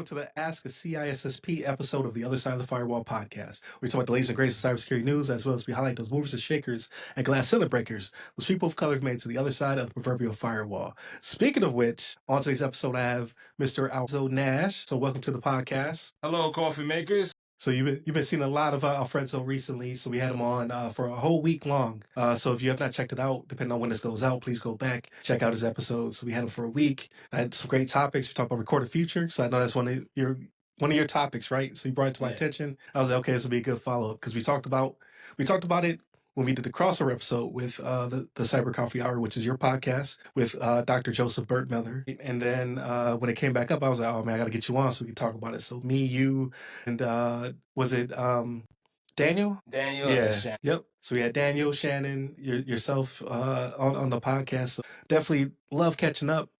to the Ask a CISSP episode of the Other Side of the Firewall podcast. We talk about the latest and greatest of cybersecurity news, as well as we highlight those movers and shakers and glass ceiling breakers, those people of color who've made it to the other side of the proverbial firewall. Speaking of which, on today's episode, I have Mr. Alfredzo Nash. So welcome to the podcast. Hello, coffee makers. So you've been seeing a lot of Alfredzo recently. So we had him on for a whole week long. So if you have not checked it out, depending on when this goes out, please go back, check out his episodes. So we had him for a week. I had some great topics. We talked about recorded future. So I know that's one of your topics, right? So you brought it to my attention. I was like, okay, this will be a good follow up because we talked about it when we did the crossover episode with the Cyber Coffee Hour, which is your podcast with Dr. Joseph Burtmiller. And then when it came back up, I was like, oh man, I got to get you on so we can talk about it. So me, you, and was it Daniel? Daniel. Yeah. Yep. So we had Daniel, Shannon, yourself on the podcast. So definitely love catching up.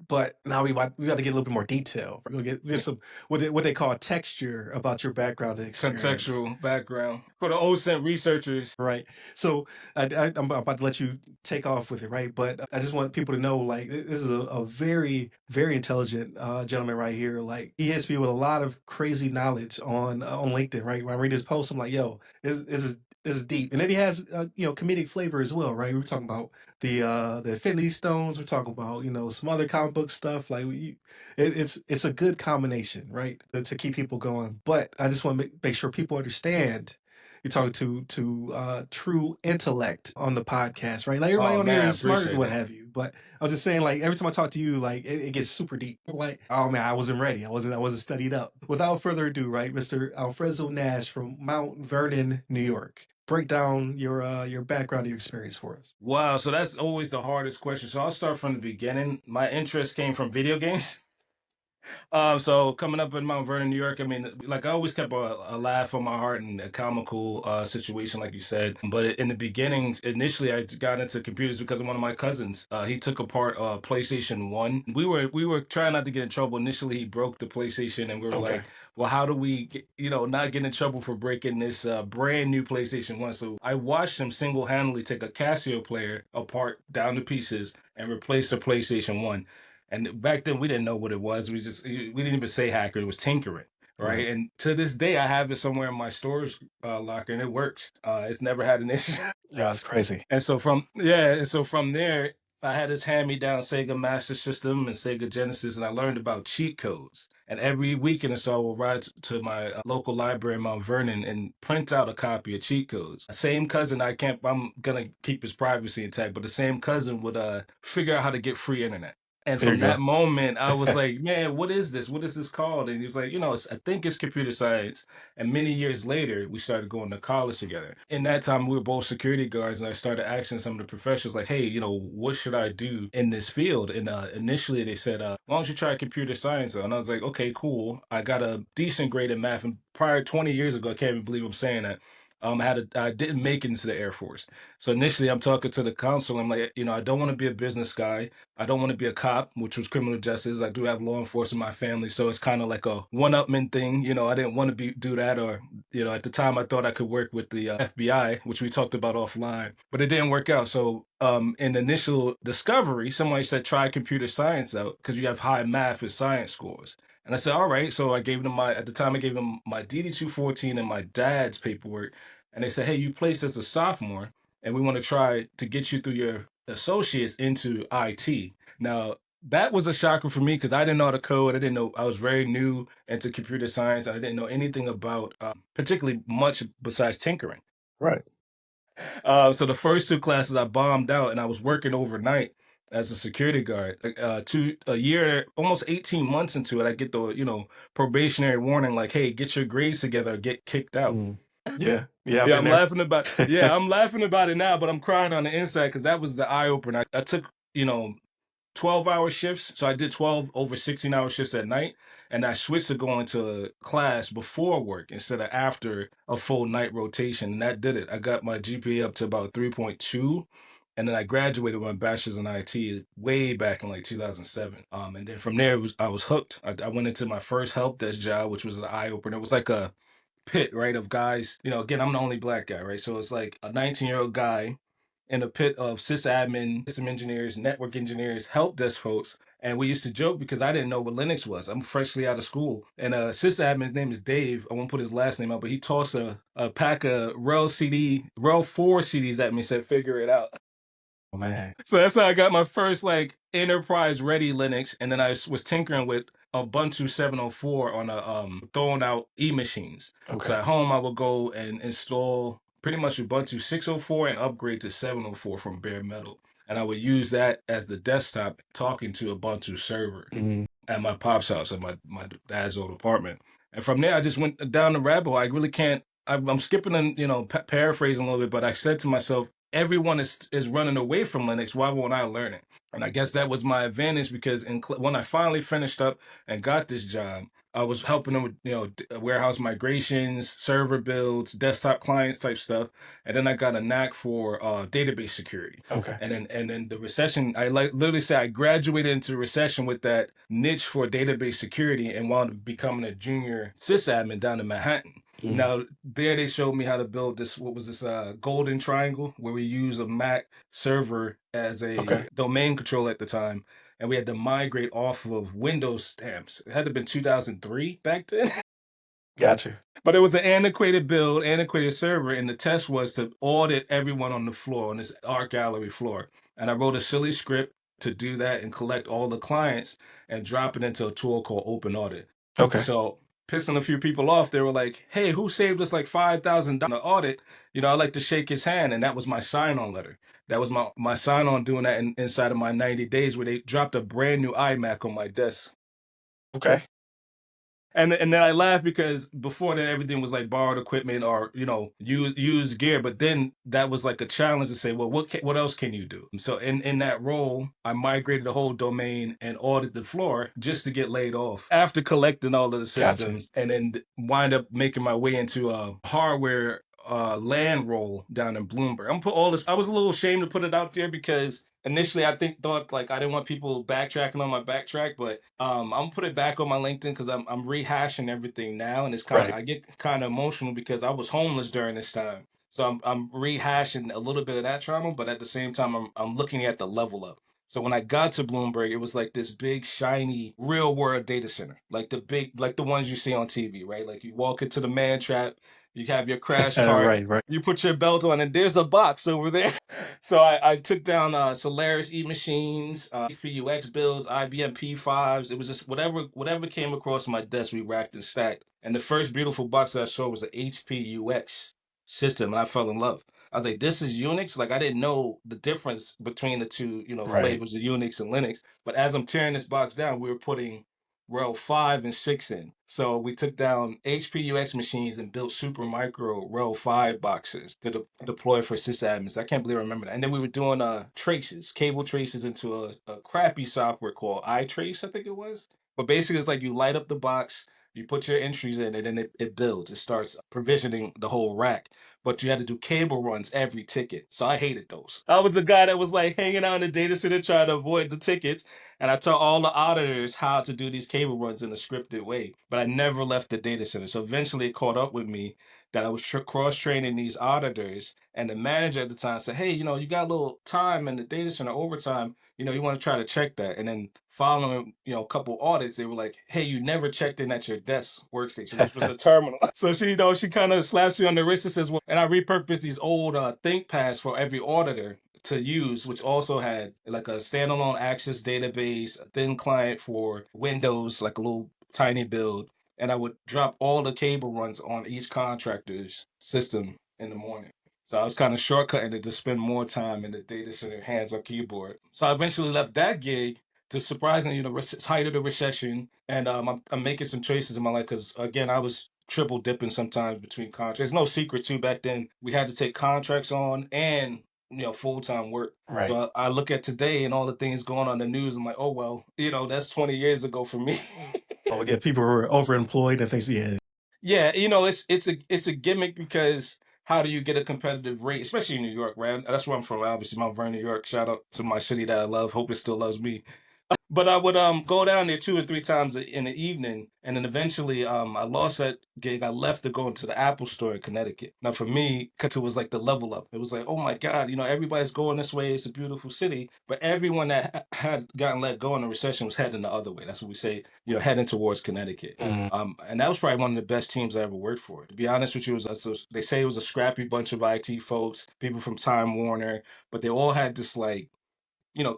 But now we got to get a little bit more detail. We're gonna get some what they call texture about your background and experience. Contextual background for the OSINT researchers. Right. So I'm about to let you take off with it, right? But I just want people to know, like, this is a very, very intelligent gentleman right here. Like, he hits me with a lot of crazy knowledge on LinkedIn, right? When I read his post, I'm like, yo, this is deep. And then he has comedic flavor as well, right? We're talking about the Infinity Stones. We're talking about some other comic book stuff. Like it's a good combination, right, to keep people going. But I just want to make sure people understand. You're talking to true intellect on the podcast, right? Like everybody on here is smart and what have you. But I was just saying, like every time I talk to you, like it gets super deep. Like, oh man, I wasn't ready. I wasn't studied up. Without further ado, right, Mr. Alfredzo Nash from Mount Vernon, New York. Break down your background, your experience for us. Wow, so that's always the hardest question. So I'll start from the beginning. My interest came from video games. So coming up in Mount Vernon, New York, I mean, like I always kept a laugh on my heart and a comical situation, like you said. But in the beginning, initially, I got into computers because of one of my cousins. He took apart PlayStation 1. We were trying not to get in trouble. Initially, he broke the PlayStation, and we were like, well, how do we, not get in trouble for breaking this brand new PlayStation 1? So I watched him single-handedly take a Casio player apart down to pieces and replace the PlayStation 1. And back then we didn't know what it was. We didn't even say hacker. It was tinkering, right? And to this day, I have it somewhere in my storage locker, and it works. It's never had an issue. Yeah, that's crazy. And so from there, I had this hand-me-down Sega Master System and Sega Genesis, and I learned about cheat codes. And every weekend or so, I would ride to my local library in Mount Vernon and print out a copy of cheat codes. Same cousin, I'm gonna keep his privacy intact, but the same cousin would figure out how to get free internet. And from that moment, I was like, man, what is this? What is this called? And he was like, I think it's computer science. And many years later, we started going to college together. In that time, we were both security guards, and I started asking some of the professors, like, hey, what should I do in this field? And initially, they said, why don't you try computer science? And I was like, okay, cool. I got a decent grade in math. And prior 20 years ago, I can't even believe I'm saying that. I didn't make it into the Air Force. So initially I'm talking to the counselor. I'm like, I don't want to be a business guy. I don't want to be a cop, which was criminal justice. I do have law enforcement in my family. So it's kind of like a one-upman thing. I didn't want to do that. Or, at the time I thought I could work with the FBI, which we talked about offline, but it didn't work out. So in initial discovery, somebody said, try computer science out because you have high math and science scores. And I said, all right. So I gave them at the time I gave them my DD-214 and my dad's paperwork. And they said, hey, you placed as a sophomore, and we want to try to get you through your associates into IT. Now, that was a shocker for me because I didn't know how to code. I didn't know. I was very new into computer science. And I didn't know anything about particularly much besides tinkering. Right. So the first two classes I bombed out, and I was working overnight as a security guard. A year, almost 18 months into it, I get the probationary warning, like, hey, get your grades together or get kicked out. Yeah. I'm laughing about I'm laughing about it now, but I'm crying on the inside because that was the eye opener. I took 12-hour shifts, so I did 12 over 16-hour shifts at night, and I switched to going to class before work instead of after a full night rotation, and that did it. I got my GPA up to about 3.2. And then I graduated with my bachelor's in IT way back in like 2007. And then from there, I was hooked. I went into my first help desk job, which was an eye opener. It was like a pit, right, of guys. Again, I'm the only black guy, right? So it's like a 19-year-old guy in a pit of sysadmin, system engineers, network engineers, help desk folks. And we used to joke because I didn't know what Linux was. I'm freshly out of school. And sysadmin's name is Dave. I won't put his last name out, but he tossed a pack of RHEL 4 CDs at me and said, figure it out. Oh, man. So that's how I got my first like enterprise ready Linux. And then I was tinkering with Ubuntu 704 on throwing out e-machines. Okay. So at home, I would go and install pretty much Ubuntu 604 and upgrade to 704 from bare metal. And I would use that as the desktop talking to Ubuntu server at my pop's house, at my dad's old apartment. And from there, I just went down the rabbit hole. I really can't, I'm skipping and, paraphrasing a little bit, but I said to myself, everyone is running away from Linux. Why won't I learn it? And I guess that was my advantage because when I finally finished up and got this job, I was helping them with warehouse migrations, server builds, desktop clients type stuff, and then I got a knack for database security. Okay. And then the recession, I literally say I graduated into recession with that niche for database security and wound up becoming a junior sysadmin down in Manhattan. Now, there they showed me how to build this, what was this, golden triangle, where we use a Mac server as a domain controller at the time. And we had to migrate off of Windows stamps. It had to have been 2003 back then. Gotcha. But it was an antiquated build, antiquated server, and the test was to audit everyone on the floor, on this art gallery floor. And I wrote a silly script to do that and collect all the clients and drop it into a tool called Open Audit. Okay. So pissing a few people off, they were like, hey, who saved us like $5,000 on the audit? I'd like to shake his hand. And that was my sign-on letter. That was my sign-on doing that inside of my 90 days where they dropped a brand new iMac on my desk. Okay. And then I laughed because before that everything was like borrowed equipment or used gear, but then that was like a challenge to say, well, what else can you do? So in that role, I migrated the whole domain and audited the floor just to get laid off after collecting all of the systems, and then wind up making my way into a hardware land role down in Bloomberg. I'm put all this. I was a little ashamed to put it out there because initially I thought like I didn't want people backtracking on my backtrack, but I'm gonna put it back on my LinkedIn because I'm rehashing everything now, and it's kind of I get kind of emotional because I was homeless during this time, so I'm rehashing a little bit of that trauma, but at the same time I'm looking at the level up. So when I got to Bloomberg, it was like this big, shiny, real world data center, like the ones you see on TV, right? Like you walk into the man trap, you have your crash cart, Right. you put your belt on, and there's a box over there. So I took down Solaris E machines, HPUX builds, IBM P5s. It was just whatever came across my desk, we racked and stacked. And the first beautiful box that I saw was the HPUX system, and I fell in love. I was like, this is Unix? Like, I didn't know the difference between the two, flavors of Unix and Linux. But as I'm tearing this box down, we were putting RHEL 5 and 6 in. So we took down HPUX machines and built super micro RHEL 5 boxes to deploy for sysadmins. I can't believe I remember that. And then we were doing traces, cable traces into a crappy software called iTrace, I think it was. But basically, it's like you light up the box, you put your entries in, and then it builds. It starts provisioning the whole rack. But you had to do cable runs every ticket. So I hated those. I was the guy that was like hanging out in the data center trying to avoid the tickets. And I taught all the auditors how to do these cable runs in a scripted way. But I never left the data center. So eventually it caught up with me that I was cross-training these auditors. And the manager at the time said, hey, you got a little time in the data center overtime. You want to try to check that. And then following, a couple audits, they were like, hey, you never checked in at your desk workstation, which was a terminal. So she kind of slaps me on the wrist and says, well, and I repurposed these old ThinkPads for every auditor to use, which also had like a standalone Access database, a thin client for Windows, like a little tiny build. And I would drop all the cable runs on each contractor's system in the morning. So I was kind of shortcutting it to spend more time in the data center, hands on keyboard. So I eventually left that gig to surprisingly, height of the recession. And I'm making some choices in my life because, again, I was triple dipping sometimes between contracts. It's no secret, too, back then we had to take contracts on and full-time work. Right. So I look at today and all the things going on in the news. I'm like, oh, well, that's 20 years ago for me. Oh, yeah, people were overemployed and things. Yeah. Yeah, it's a gimmick because how do you get a competitive rate, especially in New York, right? That's where I'm from, obviously, Mount Vernon, New York. Shout out to my city that I love. Hope it still loves me. But I would go down there 2 or 3 times in the evening, and then eventually I lost that gig. I left to go into the Apple store in Connecticut. Now for me, Connecticut was like the level up. It was like, oh my God, everybody's going this way. It's a beautiful city, but everyone that had gotten let go in the recession was heading the other way. That's what we say, heading towards Connecticut. Mm. And that was probably one of the best teams I ever worked for. To be honest with you, they say it was a scrappy bunch of IT folks, people from Time Warner, but they all had this like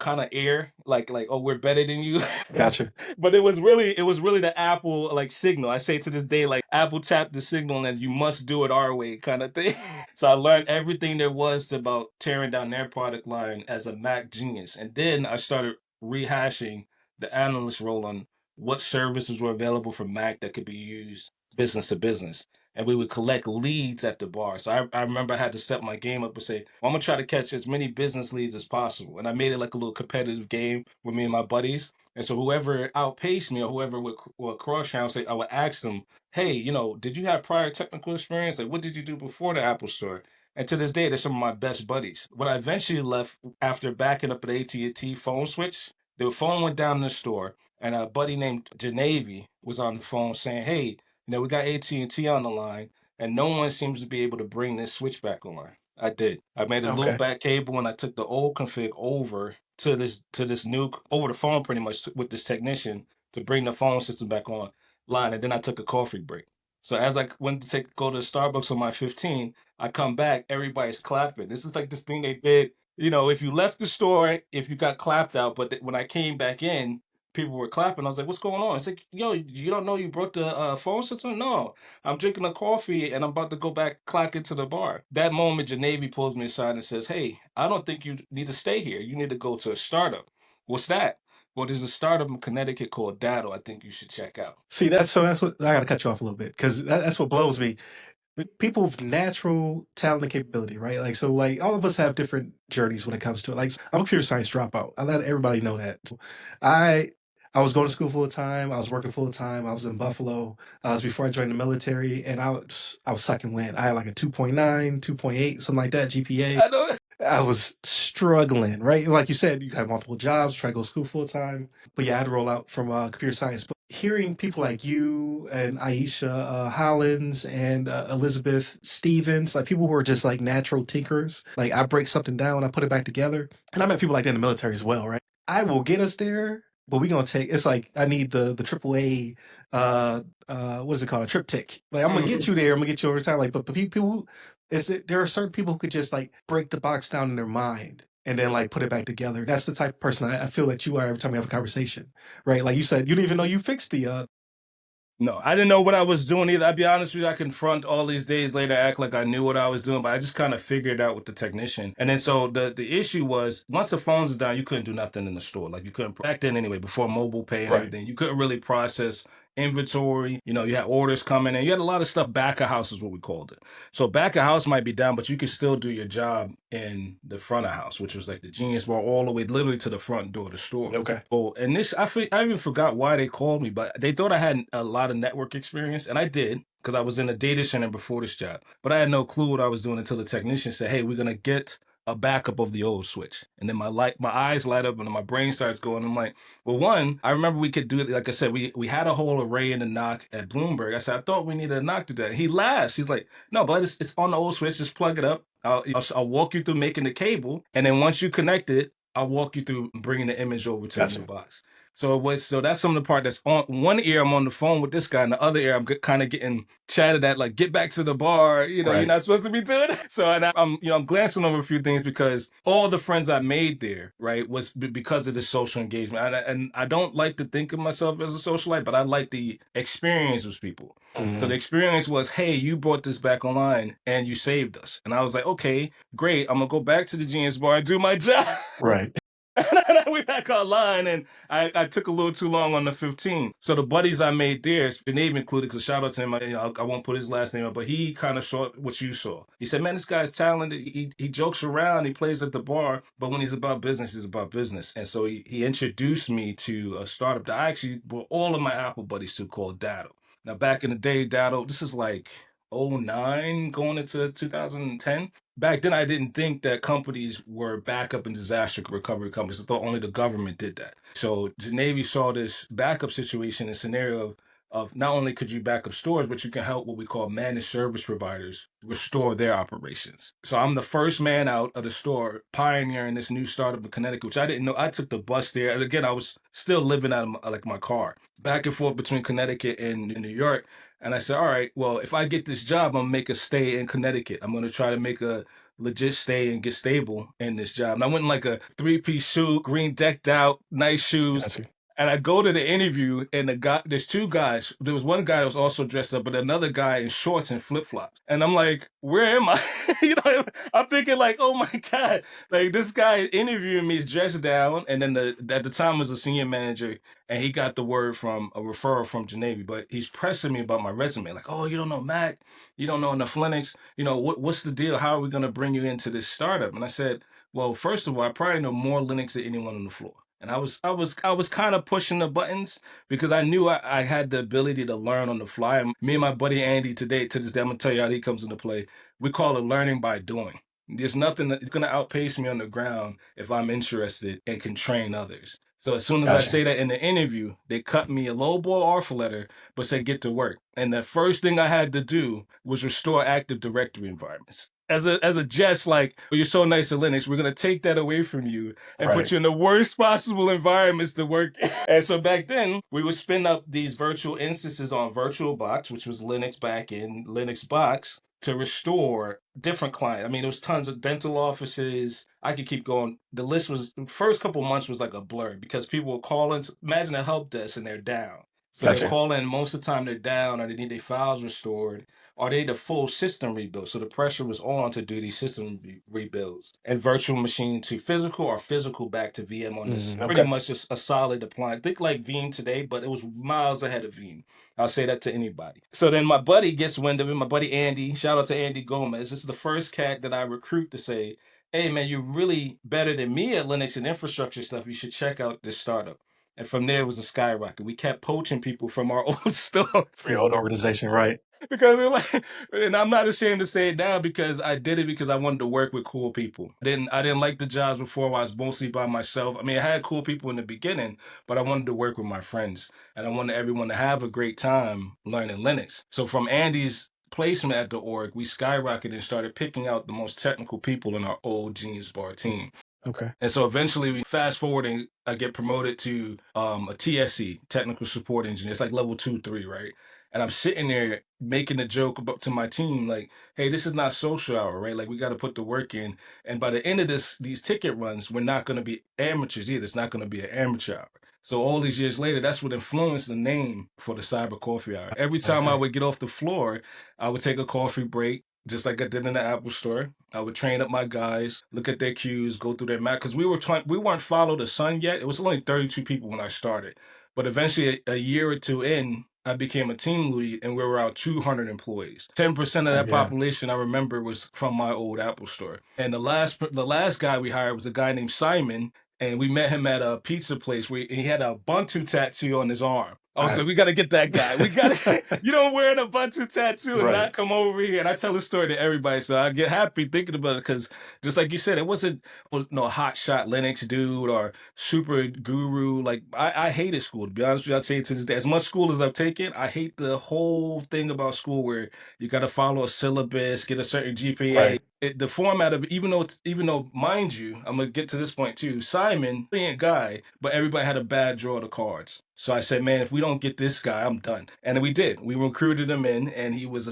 kind of air, like, oh, we're better than you. Gotcha. But it was really the Apple like signal. I say to this day, like Apple tapped the signal and you must do it our way kind of thing. So I learned everything there was about tearing down their product line as a Mac genius. And then I started rehashing the analyst role on what services were available for Mac that could be used business to business. And we would collect leads at the bar. So I remember I had to step my game up and say, well, I'm gonna try to catch as many business leads as possible. And I made it like a little competitive game with me and my buddies. And so whoever outpaced me or whoever would cross channel, say I would ask them, hey, did you have prior technical experience? Like, what did you do before the Apple Store? And to this day, they're some of my best buddies. When I eventually left after backing up an AT&T phone switch, the phone went down in the store, and a buddy named Janavi was on the phone saying, hey, we got AT&T on the line, and no one seems to be able to bring this switch back online. I did. I made a little Okay. back cable, and I took the old config over to this new over the phone pretty much with this technician to bring the phone system back on line, and then I took a coffee break. So as I went to go to Starbucks on my 15, I come back, everybody's clapping. This is like this thing they did. If you left the store, if you got clapped out, but when I came back in, people were clapping. I was like, "What's going on?" It's like, "Yo, you don't know you broke the phone system?" No, I'm drinking a coffee and I'm about to go back clock into the bar. That moment, Janavi pulls me aside and says, "Hey, I don't think you need to stay here. You need to go to a startup." What's that? Well, there's a startup in Connecticut called Datto. I think you should check out. See, that's what I got to cut you off a little bit because that's what blows me. People with natural talent and capability, right? Like, so like all of us have different journeys when it comes to it. Like, I'm a computer science dropout. I let everybody know that. So I I was going to school full time. I was working full time. I was in Buffalo. I was before I joined the military, and I was sucking wind. I had like a 2.9, 2.8, something like that GPA. I know. I was struggling, right? Like you said, you have multiple jobs, try to go to school full time. But yeah, I had to roll out from computer science. But hearing people like you and Aisha Hollins and Elizabeth Stevens, like people who are just like natural tinkers, like I break something down, I put it back together. And I met people like that in the military as well, right? I will get us there, but we're gonna take it's like I need the triple A what is it called? A triptych. Like I'm gonna get you there, I'm gonna get you over time. Like, but people there are certain people who could just like break the box down in their mind and then like put it back together. That's the type of person I feel that you are every time we have a conversation, right? Like you said, you didn't even know you fixed the. No, I didn't know what I was doing either. I'd be honest with you, I confront all these days later, act like I knew what I was doing, but I just kind of figured it out with the technician. And then so the issue was once the phones is down, you couldn't do nothing in the store. Like you couldn't back then anyway, before mobile pay and Right. everything, you couldn't really process inventory. You had orders coming and you had a lot of stuff back of house is what we called it. So back of house might be down, but you could still do your job in the front of house, which was like the Genius Bar all the way literally to the front door of the store. Okay. Oh, and this I even forgot why they called me, but they thought I had a lot of network experience, and I did because I was in a data center before this job. But I had no clue what I was doing until the technician said, "Hey, we're gonna get a backup of the old switch." And then my eyes light up and my brain starts going. I'm like, well, one, I remember we could do it. Like I said, we had a whole array in the knock at Bloomberg. I said, I thought we needed a knock to that. He laughs. He's like, no, but it's on the old switch. Just plug it up. I'll walk you through making the cable, and then once you connect it, I'll walk you through bringing the image over to the new Gotcha. box. So that's some of the part that's on one ear. I'm on the phone with this guy, and the other ear I'm kind of getting chatted at, like, get back to the bar. You're Right. not supposed to be doing it. So and I'm glancing over a few things because all the friends I made there, right, was because of the social engagement. And I don't like to think of myself as a socialite, but I like the experience with people. So the experience was, hey, you brought this back online and you saved us. And I was like, okay, great. I'm gonna go back to the Genius Bar and do my job. Right. And we back online, and I took a little too long on the 15. So the buddies I made there, Sinead included, because shout out to him, I won't put his last name up, but he kind of saw what you saw. He said, man, this guy's talented. He jokes around, he plays at the bar, but when he's about business, he's about business. And so he introduced me to a startup that I actually brought all of my Apple buddies to called Datto. Now, back in the day, Datto, this is like '09 going into 2010. Back then, I didn't think that companies were backup and disaster recovery companies. I thought only the government did that. So the Navy saw this backup situation, a scenario of not only could you back up stores, but you can help what we call managed service providers restore their operations. So I'm the first man out of the store pioneering this new startup in Connecticut, which I didn't know. I took the bus there. And again, I was still living out of my car, back and forth between Connecticut and New York. And I said, all right, well, if I get this job, I'm gonna make a stay in Connecticut. I'm gonna try to make a legit stay and get stable in this job. And I went in like a three-piece suit, green decked out, nice shoes. Gotcha. And I go to the interview, and there's two guys. There was one guy that was also dressed up, but another guy in shorts and flip flops. And I'm like, where am I? I'm thinking like, oh my God, like this guy interviewing me is dressed down. And then at the time was a senior manager, and he got the word from a referral from Geneva, but he's pressing me about my resume. Like, oh, you don't know Mac, you don't know enough Linux. What's the deal? How are we going to bring you into this startup? And I said, well, first of all, I probably know more Linux than anyone on the floor. And I was kind of pushing the buttons because I knew I had the ability to learn on the fly. And me and my buddy Andy to this day, I'm gonna tell you how he comes into play. We call it learning by doing. There's nothing that's gonna outpace me on the ground if I'm interested and can train others. So as soon as I Gotcha. say that in the interview, they cut me a low ball offer letter, but said get to work. And the first thing I had to do was restore Active Directory environments. As a jest, like, oh, you're so nice at Linux, we're gonna take that away from you and put Right. you in the worst possible environments to work. And so back then, we would spin up these virtual instances on VirtualBox, which was Linux back in Linux Box, to restore different clients. I mean, there was tons of dental offices. I could keep going. The list was, the first couple of months was like a blur because people were calling. Imagine a help desk and they're down. So they're Gotcha. calling, most of the time they're down, or they need their files restored, or they need a full system rebuilt. So the pressure was on to do these system rebuilds and virtual machine to physical or physical back to VM on this. Pretty Okay. much just a solid appliance. Think like Veeam today, but it was miles ahead of Veeam. I'll say that to anybody. So then my buddy gets wind of it. My buddy Andy, shout out to Andy Gomez. This is the first cat that I recruit to say, hey man, you're really better than me at Linux and infrastructure stuff. You should check out this startup. And from there, it was a skyrocket. We kept poaching people from our old store. For your old organization, right? Because they're like, and I'm not ashamed to say it now because I did it because I wanted to work with cool people. I didn't like the jobs before where I was mostly by myself. I mean, I had cool people in the beginning, but I wanted to work with my friends and I wanted everyone to have a great time learning Linux. So from Andy's placement at the org, we skyrocketed and started picking out the most technical people in our old Genius Bar team. Okay. And so eventually we fast forwarding, I get promoted to a TSE, technical support engineer. It's like level 2, 3, right? And I'm sitting there making a joke about to my team, like, hey, this is not social hour, right? Like we got to put the work in. And by the end of these ticket runs, we're not going to be amateurs either. It's not going to be an amateur hour. So all these years later, that's what influenced the name for the Cyber Coffee Hour. Every time I would get off the floor, I would take a coffee break, just like I did in the Apple store. I would train up my guys, look at their cues, go through their math, because we weren't follow the sun yet. It was only 32 people when I started. But eventually, a year or two in, I became a team lead and we were around 200 employees. 10% of that population I remember was from my old Apple store. And the last guy we hired was a guy named Simon, and we met him at a pizza place where he had a Ubuntu tattoo on his arm. I was like, we got to get that guy. You don't wear an Ubuntu tattoo and not come over here. And I tell the story to everybody. So I get happy thinking about it because just like you said, it wasn't no hot shot Linux dude or super guru. Like I hated school, to be honest with you. I'd say to this day, as much school as I've taken, I hate the whole thing about school where you got to follow a syllabus, get a certain GPA. The format of even though mind you, I'm gonna get to this point too. Simon, brilliant guy, but everybody had a bad draw of the cards. So I said, man, if we don't get this guy, I'm done. And we did. We recruited him in, and he was a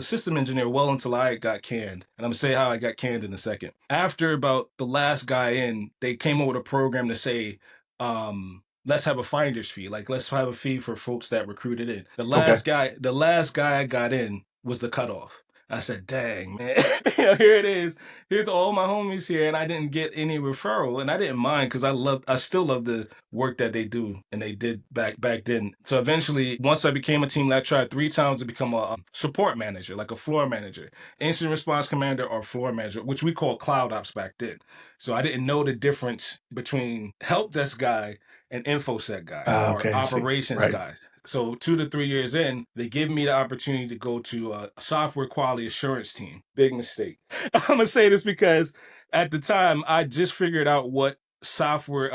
system engineer well until I got canned. And I'm gonna say how I got canned in a second. After about the last guy in, they came up with a program to say, let's have a finder's fee. Like let's have a fee for folks that recruited in. The last guy I got in was the cutoff. I said, dang, man, here it is. Here's all my homies here. And I didn't get any referral. And I didn't mind because I still love the work that they do and they did back then. So eventually, once I became a team lead, I tried 3 times to become a support manager, like a floor manager, incident response commander or floor manager, which we called cloud ops back then. So I didn't know the difference between help desk guy and infosec guy or operations guy. So 2 to 3 years in, they give me the opportunity to go to a software quality assurance team. Big mistake. I'm gonna say this because at the time I just figured out what software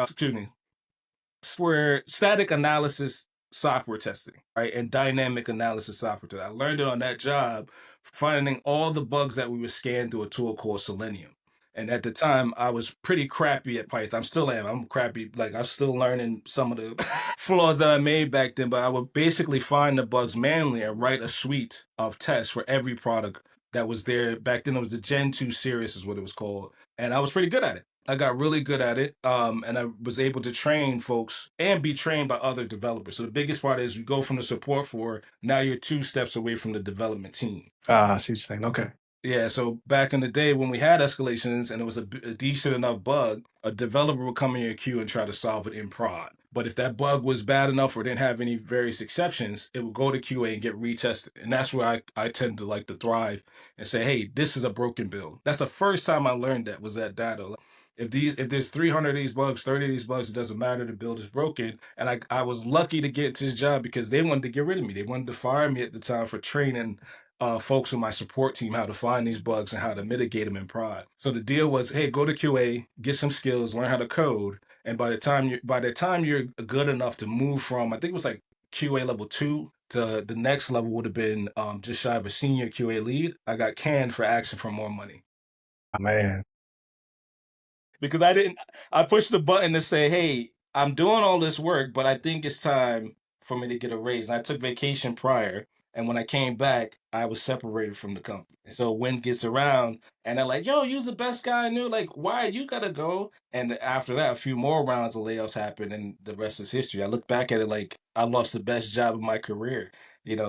static analysis software testing, right? And dynamic analysis software testing. I learned it on that job, finding all the bugs that we would scan through a tool called Selenium. And at the time, I was pretty crappy at Python. I'm still am. I'm crappy. Like I'm still learning some of the flaws that I made back then. But I would basically find the bugs manually and write a suite of tests for every product that was there. Back then, it was the Gen 2 series, is what it was called. And I was pretty good at it. I got really good at it, and I was able to train folks and be trained by other developers. So the biggest part is you go from the support for now you're 2 steps away from the development team. Ah, I see what you're saying. Okay. Yeah, so back in the day when we had escalations and it was a decent enough bug, a developer would come in your queue and try to solve it in prod. But if that bug was bad enough or didn't have any various exceptions, it would go to QA and get retested. And that's where I tend to like to thrive and say, hey, this is a broken build. That's the first time I learned that was at Datto. If there's 300 of these bugs, 30 of these bugs, it doesn't matter. The build is broken. And I was lucky to get to this job because they wanted to get rid of me. They wanted to fire me at the time for training folks on my support team how to find these bugs and how to mitigate them in prod. So the deal was, hey, go to QA, get some skills, learn how to code, and by the time you're good enough to move from, I think it was like QA level 2 to the next level would have been just shy of a senior QA lead. I got canned for asking for more money Oh, man. because I pushed the button to say, hey, I'm doing all this work, but I think it's time for me to get a raise. And I took vacation prior. And when I came back, I was separated from the company. So wind gets around and they're like, yo, you're the best guy I knew. Like, why you gotta go? And after that, a few more rounds of layoffs happened and the rest is history. I look back at it like I lost the best job of my career,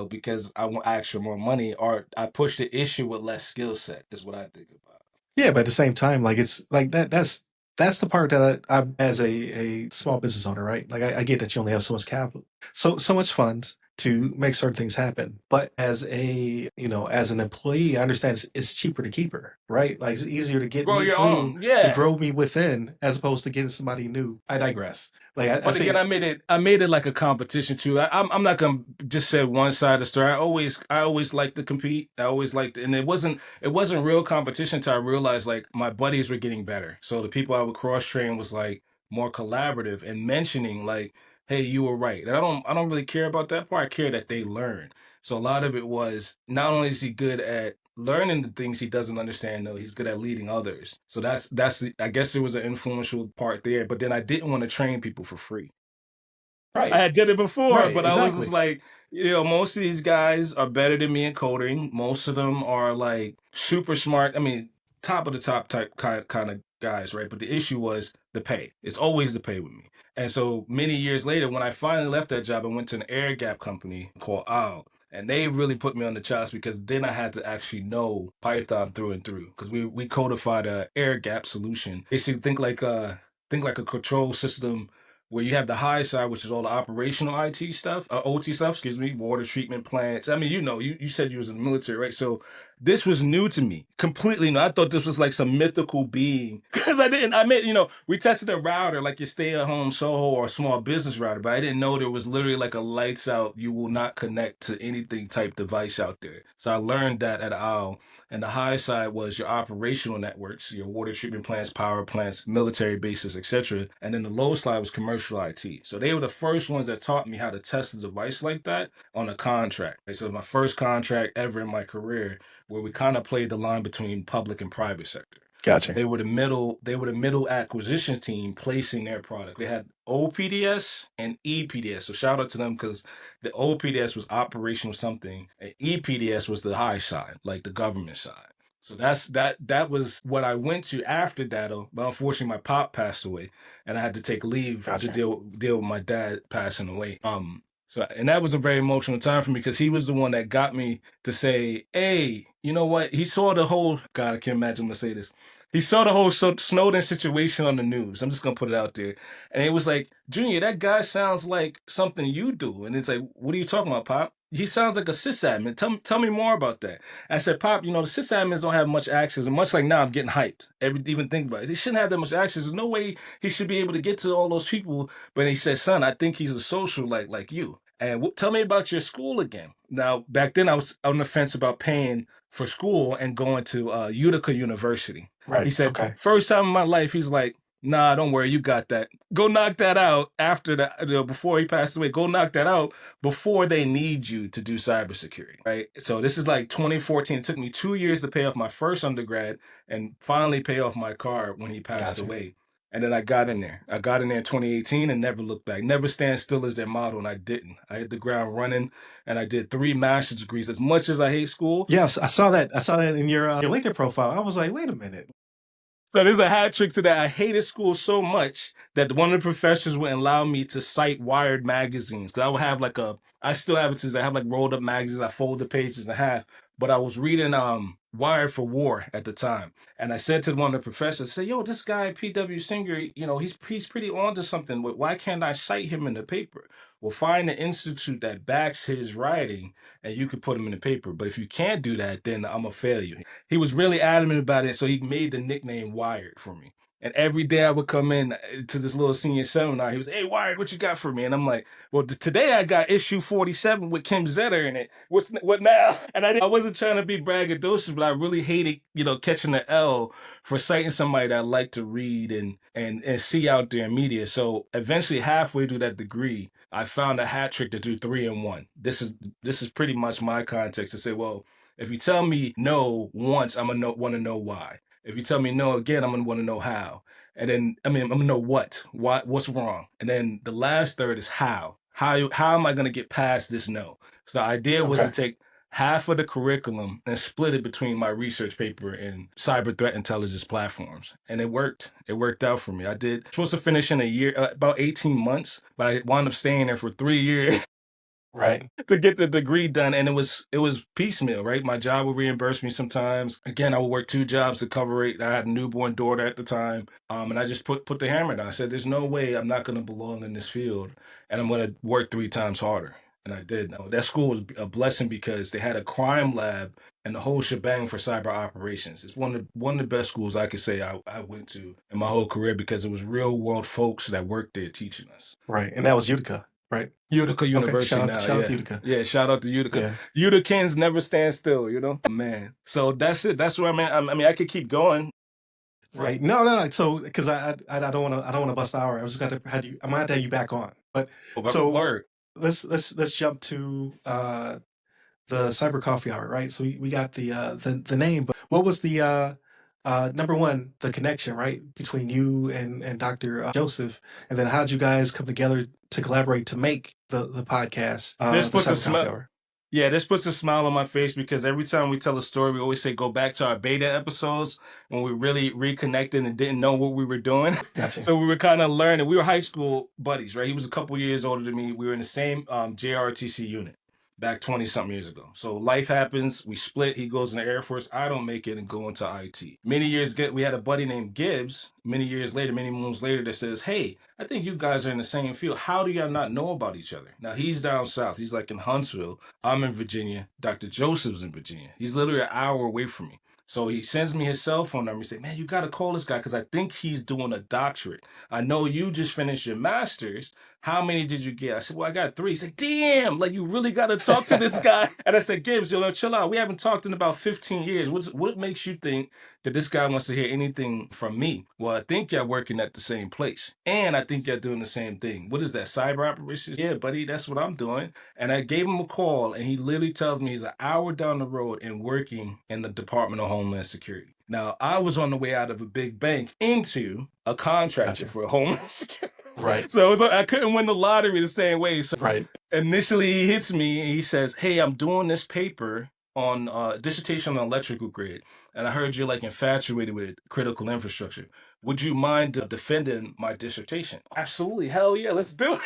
because I asked for more money or I pushed the issue with less skill set is what I think about. Yeah, but at the same time, like it's like that's the part that I as a small business owner, right? Like I get that you only have so much capital, so much funds to make certain things happen. But as as an employee, I understand it's cheaper to keep her, right? Like it's easier to get Grow me your through own. to Yeah. grow me within as opposed to getting somebody new. I digress. Like I But again, think I made it like a competition too. I'm not gonna just say one side of the story. I always like to compete. I always liked, and it wasn't real competition until I realized like my buddies were getting better. So the people I would cross train was like more collaborative and mentioning like, hey, you were right. And I don't really care about that part. I care that they learn. So a lot of it was not only is he good at learning the things he doesn't understand, though he's good at leading others. So that's I guess it was an influential part there. But then I didn't want to train people for free. I right, had did it before, right, but I was just exactly. like, most of these guys are better than me in coding. Most of them are like super smart. I mean, top of the top type kind of guys, right? But the issue was the pay. It's always the pay with me. And so many years later, when I finally left that job, I went to an air gap company called OWL. And they really put me on the chops because then I had to actually know Python through and through because we codified a air gap solution. Basically, think like a control system where you have the high side, which is all the operational IT stuff, OT stuff, excuse me, water treatment plants. I mean, you said you was in the military, right? So this was new to me, completely new. I thought this was like some mythical being because we tested a router, like your stay at home Soho or small business router, but I didn't know there was literally like a lights out, you will not connect to anything type device out there. So I learned that at OWL. And the high side was your operational networks, your water treatment plants, power plants, military bases, etc. And then the low side was commercial IT. So they were the first ones that taught me how to test a device like that on a contract. So it was my first contract ever in my career where we kind of played the line between public and private sector. So Gotcha. they were the middle acquisition team placing their product. They had OPDS and EPDS. So shout out to them because the OPDS was operational something, and EPDS was the high side, like the government side. So that was what I went to after Datto, but unfortunately my pop passed away, and I had to take leave to Gotcha. deal with my dad passing away. So and that was a very emotional time for me because he was the one that got me to say, "Hey, you know what?" He saw the whole God. I can't imagine him to say this. He saw the whole Snowden situation on the news. I'm just gonna put it out there, and it was like, Junior, that guy sounds like something you do. And it's like, what are you talking about, Pop? He sounds like a sysadmin. Tell me more about that. I said, Pop, the sysadmins don't have much access. And much like now, I'm getting hyped. Even think about it. He shouldn't have that much access. There's no way he should be able to get to all those people. But he said, son, I think he's a social like you. And tell me about your school again. Now, back then I was on the fence about paying for school and going to Utica University. He Right. said, Okay. first time in my life, he's like, nah, don't worry, you got that. Go knock that out after that, before he passed away. Go knock that out before they need you to do cybersecurity, right? So this is like 2014. It took me 2 years to pay off my first undergrad and finally pay off my car when he passed Gotcha. away. And then I got in there. I got in there in 2018 and never looked back. Never stand still as their motto, and I didn't. I hit the ground running, and I did 3 master's degrees. As much as I hate school, Yes, I saw that. I saw that in your LinkedIn profile. I was like, wait a minute. so there's a hat trick to that. I hated school so much that one of the professors would allow me to cite Wired magazines. Because I would have I still have it since I have like rolled up magazines. I fold the pages in half. But I was reading Wired for War at the time. And I said to one of the professors, say, yo, this guy, P.W. Singer, he's pretty on to something. Why can't I cite him in the paper? Well, find an institute that backs his writing and you could put him in the paper. But if you can't do that, then I'm going to fail you. He was really adamant about it, so he made the nickname Wired for me. And every day I would come in to this little senior seminar. He was, hey, Wired, what you got for me? And I'm like, well, today I got issue 47 with Kim Zetter in it. What now? And I wasn't trying to be braggadocious, but I really hated, catching the L for citing somebody that I like to read and see out there in media. So eventually, halfway through that degree, I found a hat trick to do 3 in 1. This is pretty much my context to say, well, if you tell me no once, I'm gonna want to know why. If you tell me no again, I'm gonna want to know how. And then, I'm gonna know what's wrong. And then the last third is how. How am I gonna get past this no? So the idea was to take half of the curriculum and split it between my research paper and cyber threat intelligence platforms. And it worked. It worked out for me. I did supposed to finish in a year, about 18 months, but I wound up staying there for 3 years. Right. To get the degree done, and it was piecemeal, right? My job would reimburse me sometimes. Again, I would work 2 jobs to cover it. I had a newborn daughter at the time, and I just put the hammer down. I said, "There's no way I'm not going to belong in this field, and I'm going to work 3 times harder." And I did. Now, that school was a blessing because they had a crime lab and the whole shebang for cyber operations. It's one of the best schools I could say I went to in my whole career because it was real world folks that worked there teaching us. Right. And that was Utica, right? Utica University now. Shout out to Utica. Yeah, shout out to Utica. Yeah. Uticans never stand still, Man. So that's it. That's where I'm at. I mean, I could keep going. Right. No. So, because I don't want to bust the hour. I was just going to have you. I might have you back on. But so let's jump to the cyber coffee hour, right? So we got the name, but what was the number one, the connection, right, between you and Dr. Joseph, and then how did you guys come together to collaborate to make the podcast? This puts a smile. Yeah, this puts a smile on my face because every time we tell a story, we always say go back to our beta episodes when we really reconnected and didn't know what we were doing. Gotcha. So we were kind of learning. We were high school buddies, right? He was a couple years older than me. We were in the same JRTC unit back 20-something years ago. So life happens. We split. He goes in the Air Force. I don't make it and go into IT. Many years ago, we had a buddy named Gibbs, many moons later, that says, hey, I think you guys are in the same field. How do y'all not know about each other? Now, he's down south. He's like in Huntsville. I'm in Virginia. Dr. Joseph's in Virginia. He's literally an hour away from me. So he sends me his cell phone number. He said, man, you got to call this guy because I think he's doing a doctorate. I know you just finished your master's. How many did you get? I said, well, I got 3. He said, damn, like you really got to talk to this guy. And I said, Gibbs, chill out. We haven't talked in about 15 years. What makes you think that this guy wants to hear anything from me? Well, I think y'all working at the same place. And I think y'all doing the same thing. What is that, cyber operations? Yeah, buddy, that's what I'm doing. And I gave him a call, and he literally tells me he's an hour down the road and working in the Department of Homeland Security. Now, I was on the way out of a big bank into a contractor for Homeland Security. Right. So I couldn't win the lottery the same way. So right. Initially, he hits me and he says, hey, I'm doing this paper on dissertation on electrical grid. And I heard you're like infatuated with critical infrastructure. Would you mind defending my dissertation? Absolutely. Hell yeah, let's do it.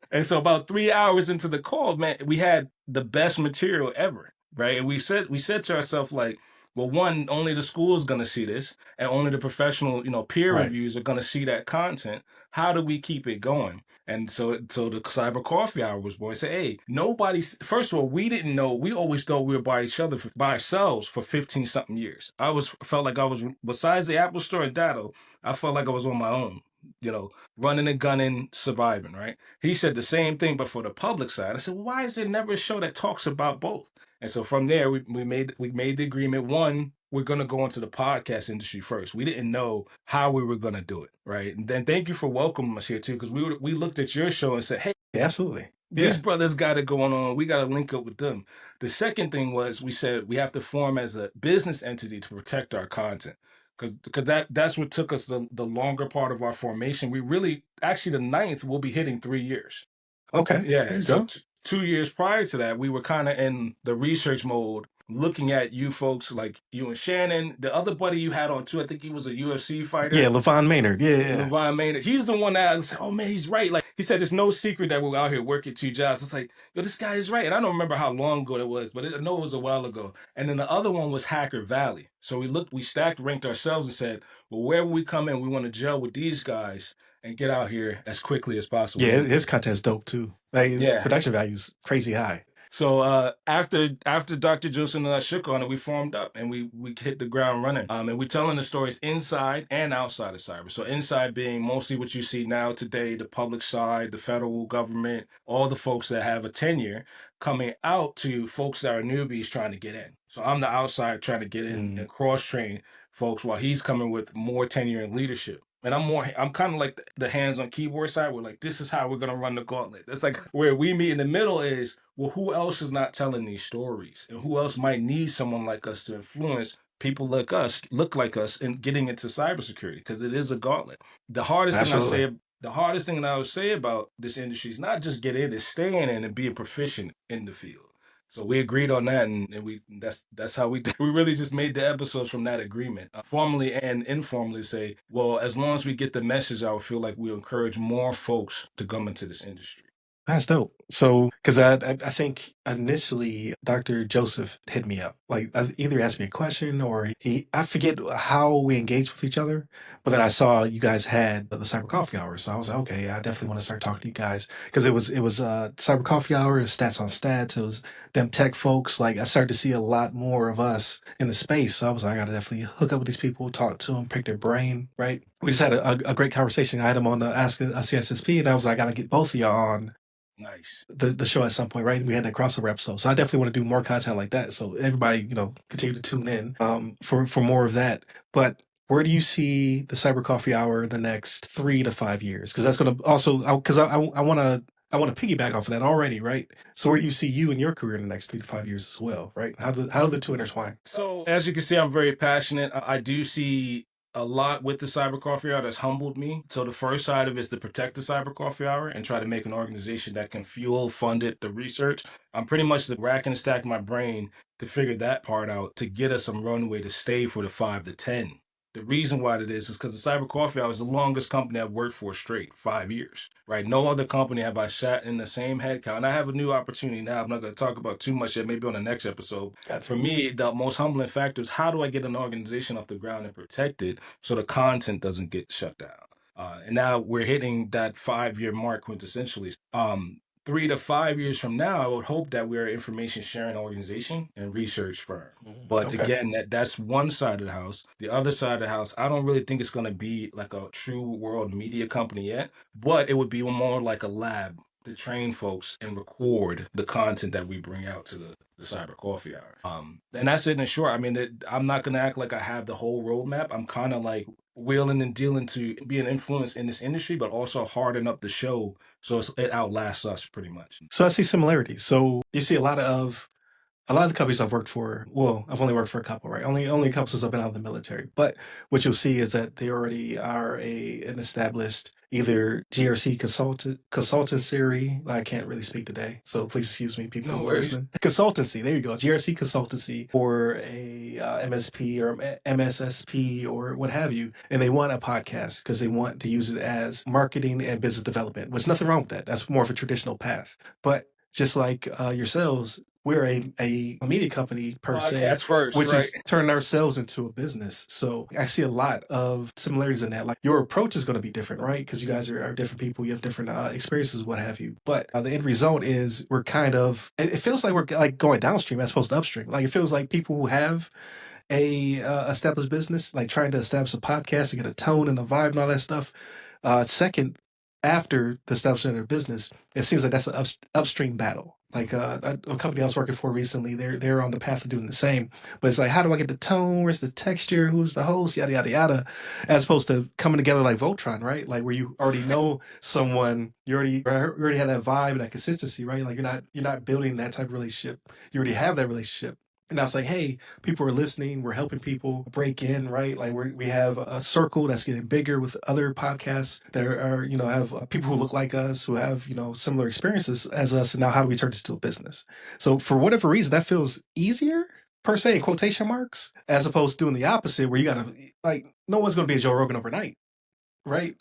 And so about 3 hours into the call, man, we had the best material ever, right? And we said to ourselves, like, well, one, only the school is going to see this, and only the professional, peer reviews are going to see that content. How do we keep it going? And so the Cyber Coffee Hour was born. I said, hey, first of all, we didn't know. We always thought we were by ourselves for 15-something years. Felt like I was, besides the Apple Store and Datto, I felt like I was on my own. running and gunning, surviving, right? He said the same thing, but for the public side. I said, well, why is there never a show that talks about both? And so from there, we made the agreement. One, we're gonna go into the podcast industry first. We didn't know how we were gonna do it, right? And then thank you for welcoming us here too, because we looked at your show and said, hey, Yeah, absolutely. these Yeah. brothers got it going on. We got to link up with them. The second thing was we said we have to form as a business entity to protect our content. Because that's what took us the longer part of our formation. We really actually the ninth will be hitting 3 years. Okay. There Yeah. you So go. 2 years prior to that, we were kind of in the research mode, looking at you folks like you and Shannon. The other buddy you had on too, I think he was a UFC fighter. Yeah, LaVon Maynard. Yeah, yeah. Levon Maynard. He's the one that I was like, oh man, he's right. Like he said, there's no secret that we're out here working 2 jobs. It's like, yo, this guy is right. And I don't remember how long ago it was, but I know it was a while ago. And then the other one was Hacker Valley. So we stacked, ranked ourselves and said, well, wherever we come in, we want to gel with these guys and get out here as quickly as possible. Yeah, his content's dope too. Like Yeah. production value's crazy high. So after Dr. Joseph and I shook on it, we formed up and we hit the ground running. And we're telling the stories inside and outside of cyber. So inside being mostly what you see now today, the public side, the federal government, all the folks that have a tenure, coming out to folks that are newbies trying to get in. So I'm the outside trying to get in and cross train folks while he's coming with more tenure and leadership. And I'm kind of like the hands on keyboard side. We're like, this is how we're going to run the gauntlet. That's like where we meet in the middle is, well, who else is not telling these stories? And who else might need someone like us to influence people like us, look like us, and getting into cybersecurity? Because it is a gauntlet. Absolutely. The hardest thing that I would say about this industry is not just get in, it's staying in and being proficient in the field. So we agreed on that, and that's how we did. We really just made the episodes from that agreement, formally and informally. Say, well, as long as we get the message, I would feel like we encourage more folks to come into this industry. That's dope. So, because I think initially Dr. Joseph hit me up, like either asked me a question or I forget how we engaged with each other, but then I saw you guys had the Cyber Coffee Hour, so I was like, okay, I definitely want to start talking to you guys because it was Cyber Coffee Hour, it was Stats on Stats, it was them tech folks. Like I started to see a lot more of us in the space, so I was like, I gotta definitely hook up with these people, talk to them, pick their brain, right? We just had a great conversation. I had them on the Ask a CSSP, and I was like, I gotta get both of y'all on Nice. the show at some point, right? We had that crossover episode, so I definitely want to do more content like that. So everybody, continue to tune in for more of that. But where do you see the Cyber Coffee Hour the next 3 to 5 years? Because that's going to also because I want to piggyback off of that already, right? So where do you see you and your career in the next 3 to 5 years as well, right? How do the two intertwine? So as you can see, I'm very passionate. I do see a lot with the Cyber Coffee Hour that's humbled me. So the first side of it is to protect the Cyber Coffee Hour and try to make an organization that can fuel, fund it, the research. I'm pretty much racking and stacking my brain to figure that part out to get us some runway to stay for the 5 to 10. The reason why that is because the Cyber Coffee Hour is the longest company I've worked for straight, 5 years, right? No other company have I sat in the same headcount. And I have a new opportunity now. I'm not going to talk about too much yet, maybe on the next episode. Gotcha. For me, the most humbling factor is how do I get an organization off the ground and protect it so the content doesn't get shut down? And now we're hitting that 5 year mark quintessentially. 3 to 5 years from now, I would hope that we're an information sharing organization and research firm. But Okay. again, that's one side of the house. The other side of the house, I don't really think it's going to be like a true world media company yet, but it would be more like a lab to train folks and record the content that we bring out to the Cyber Coffee Hour. And that's it in short. I mean, I'm not going to act like I have the whole roadmap. I'm kind of like wheeling and dealing to be an influence in this industry, but also harden up the show so it outlasts us pretty much. So I see similarities. So you see a lot of the companies I've worked for. Well, I've only worked for a couple, right? Only a couple since I've been out of the military. But what you'll see is that they already are an established either GRC consultancy. I can't really speak today, so please excuse me, people who are listening. Consultancy. There you go. GRC consultancy or a MSP or MSSP or what have you, and they want a podcast because they want to use it as marketing and business development. There's nothing wrong with that. That's more of a traditional path. But just like yourselves, we're a media company per se, first, which right? is turning ourselves into a business. So I see a lot of similarities in that. Like your approach is going to be different, right? Because you guys are different people, you have different experiences, what have you. But the end result is we're kind of. It feels like we're like going downstream as opposed to upstream. Like it feels like people who have a established business, like trying to establish a podcast and get a tone and a vibe and all that stuff. Second, after the establishment of their business, it seems like that's an upstream battle. Like a company I was working for recently, they're on the path of doing the same. But it's like, how do I get the tone? Where's the texture? Who's the host? Yada yada yada. As opposed to coming together like Voltron, right? Like where you already know someone, you already have that vibe and that consistency, right? Like you're not building that type of relationship. You already have that relationship. And I was like, hey, people are listening. We're helping people break in, right? Like we have a circle that's getting bigger with other podcasts that are have people who look like us, who have, similar experiences as us. And now how do we turn this to a business? So for whatever reason, that feels easier per se, in quotation marks, as opposed to doing the opposite where you got to, like, no one's going to be a Joe Rogan overnight, right?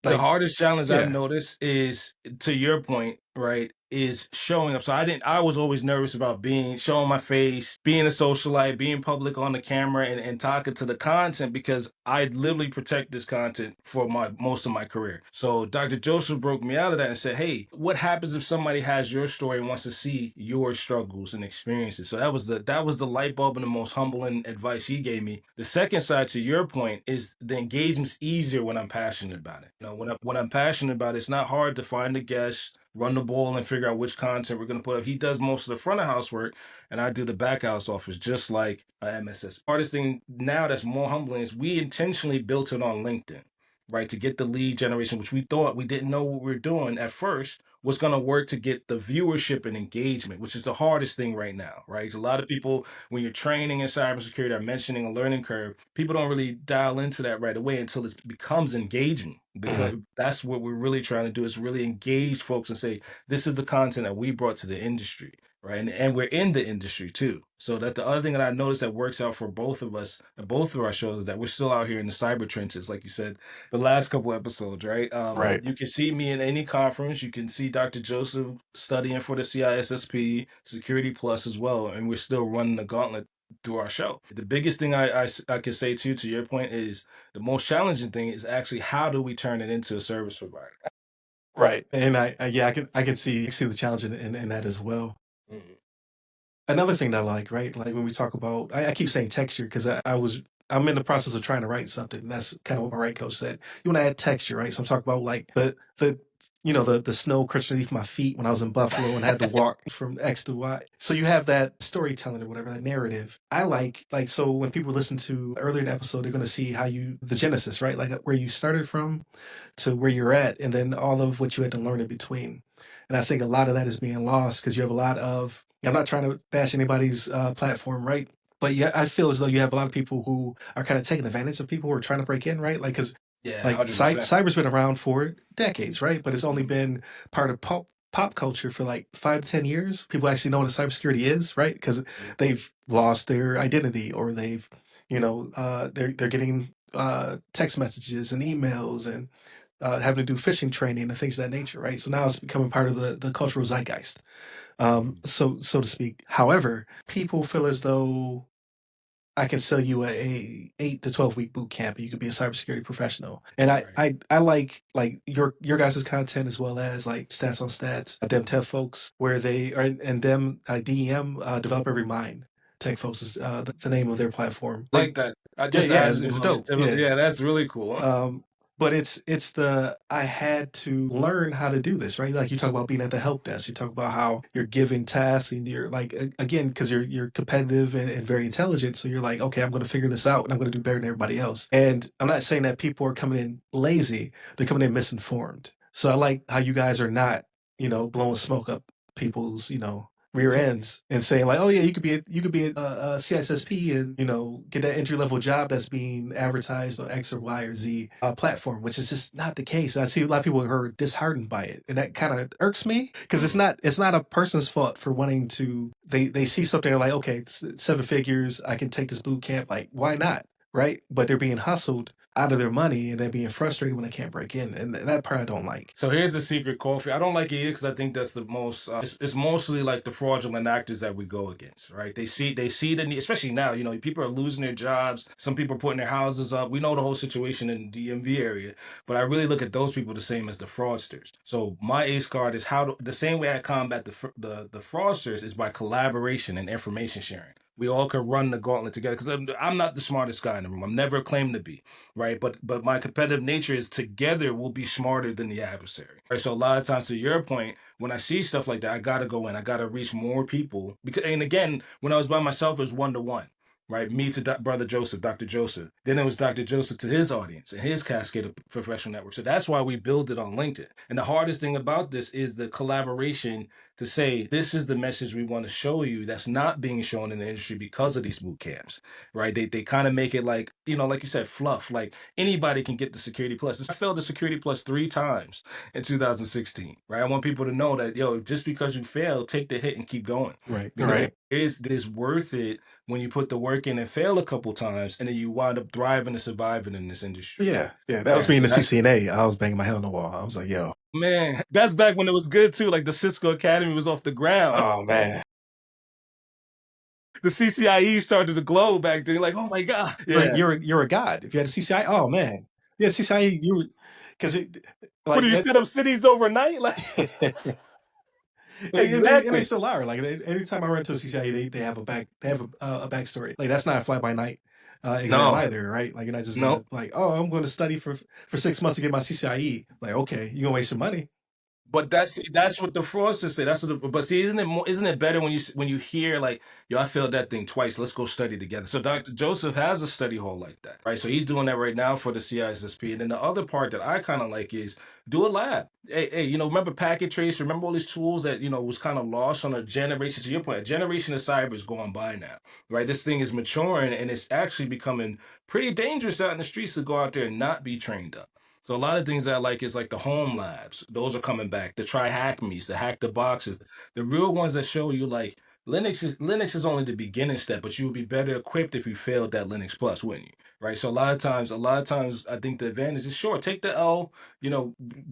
The Like, hardest challenge I've yeah. noticed is, to your point, right, is showing up. So I was always nervous about showing my face, being a socialite, being public on the camera and talking to the content because I literally protect this content for most of my career. So Dr. Joseph broke me out of that and said, hey, what happens if somebody has your story and wants to see your struggles and experiences? So that was the light bulb and the most humbling advice he gave me. The second side, to your point, is the engagement's easier when I'm passionate about it. When I'm passionate about it, it's not hard to find a guest, run the ball, and figure out which content we're going to put up. He does most of the front of house work, and I do the back house office, just like a MSS. Hardest thing now that's more humbling is we intentionally built it on LinkedIn, right, to get the lead generation, which we thought we didn't know what we were doing at first was going to work to get the viewership and engagement, which is the hardest thing right now, right? A lot of people, when you're training in cybersecurity, are mentioning a learning curve. People don't really dial into that right away until it becomes engaging, Mhm. because that's what we're really trying to do, is really engage folks and say, this is the content that we brought to the industry, right? And we're in the industry too. So that's the other thing that I noticed that works out for both of us, both of our shows, is that we're still out here in the cyber trenches, like you said, the last couple episodes, right? Right. You can see me in any conference. You can see Dr. Joseph studying for the CISSP, Security Plus as well, and we're still running the gauntlet through our show. The biggest thing I can say to your point, is the most challenging thing is actually how do we turn it into a service provider? Right. And yeah, I can see the challenge in that as well. Mhm. Another thing that I like, right? Like when we talk about, I keep saying texture because I'm in the process of trying to write something. And that's kind of what my write coach said. You want to add texture, right? So I'm talking about like the snow crushed underneath my feet when I was in Buffalo and had to walk from X to Y. So you have that storytelling or whatever, that narrative. I like so when people listen to earlier in the episode, they're going to see how the genesis, right? Like where you started from to where you're at, and then all of what you had to learn in between. And I think a lot of that is being lost because you have a lot of. I'm not trying to bash anybody's platform, right? But yeah, I feel as though you have a lot of people who are kind of taking advantage of people who are trying to break in, right? Like, because Yeah, like 100%. cyber's been around for decades, right? But it's only been part of pop culture for like 5 to 10 years. People actually know what cybersecurity is, right? Because Mhm. they've lost their identity, or they've, they're getting text messages and emails and having to do phishing training and things of that nature, right? So now it's becoming part of the cultural zeitgeist, Mhm. so to speak. However, people feel as though I can sell you a 8 to 12 week boot camp, and you could be a cybersecurity professional. And I Right. I, I like your guys' content, as well as like stats on stats, them tech folks, where they are, and them DEM, develop every mind. Tech folks is the name of their platform. Like that. I Yeah, just yeah, added it's, it it's on the dope. tip of, Yeah. yeah, that's really cool. Um, but it's the I had to learn how to do this, right? Like you talk about being at the help desk, you talk about how you're giving tasks, and you're like, again, because you're competitive and very intelligent, so you're like, okay, I'm going to figure this out, and I'm going to do better than everybody else. And I'm not saying that people are coming in lazy; they're coming in misinformed. So I like how you guys are not, blowing smoke up people's, rear ends and saying like, oh yeah, you could be a CISSP and get that entry level job that's being advertised on X or Y or Z platform, which is just not the case. I see a lot of people who are disheartened by it, and that kind of irks me because it's Mhm. not a person's fault for wanting to. They see something, they're like, okay, it's 7 figures, I can take this boot camp. Like, why not? Right? But they're being hustled out of their money, and they're being frustrated when they can't break in, and that part I don't like. So here's the secret coffee. I don't like it either because I think that's the most. It's mostly like the fraudulent actors that we go against, right? They see the need, especially now. People are losing their jobs. Some people are putting their houses up. We know the whole situation in the DMV area, but I really look at those people the same as the fraudsters. So my ace card is the same way I combat the fraudsters is by collaboration and information sharing. We all can run the gauntlet together. Because I'm not the smartest guy in the room. I'm never claimed to be, right? But my competitive nature is together we'll be smarter than the adversary. Right. So a lot of times, to your point, when I see stuff like that, I gotta go in. I gotta reach more people. Because, and again, when I was by myself, it was 1-to-1. Right, me to brother Joseph, Dr. Joseph. Then it was Dr. Joseph to his audience and his cascade of professional network. So that's why we build it on LinkedIn. And the hardest thing about this is the collaboration to say this is the message we want to show you that's not being shown in the industry because of these boot camps, right? They kind of make it like, like you said, fluff. Like anybody can get the Security Plus. I failed the Security Plus 3 times in 2016, right? I want people to know that, just because you fail, take the hit and keep going, Right. because it is worth it when you put the work in and fail a couple times, and then you wind up thriving and surviving in this industry. Yeah. Yeah. That was Right. me in So the that's, CCNA. I was banging my head on the wall. I was like, yo, man, that's back when it was good too. Like the Cisco Academy was off the ground. oh man. The CCIE started to glow back then. Like, oh my God. Yeah. You're a god. If you had a CCI, oh man. Yeah, CCI, you were because it What do like you that. set up cities overnight? Like, And they exactly. still are. Like anytime I run into a CCIE, they have a backstory. Like that's not a fly by night exam No, either, right? Like you're not just no. gonna like, oh, I'm going to study for 6 months to get my CCIE. Like, okay, you're gonna waste your money. But that's what the fraudsters say. That's what. But see, isn't it better when you hear like, yo, I failed that thing twice. Let's go study together. So Dr. Joseph has a study hall like that, right? So he's doing that right now for the CISSP. And then the other part that I kind of like is do a lab. Hey, remember Packet Trace? Remember all these tools that was kind of lost on a generation. To your point, a generation of cyber is going by now, right? This thing is maturing and it's actually becoming pretty dangerous out in the streets to go out there and not be trained up. So a lot of things that I like is like the home labs. Those are coming back. The try hack me's, the hack the boxes, the real ones that show you like Linux is only the beginning step, but you would be better equipped if you failed that Linux Plus, wouldn't you? Right. So a lot of times, I think the advantage is sure take the L,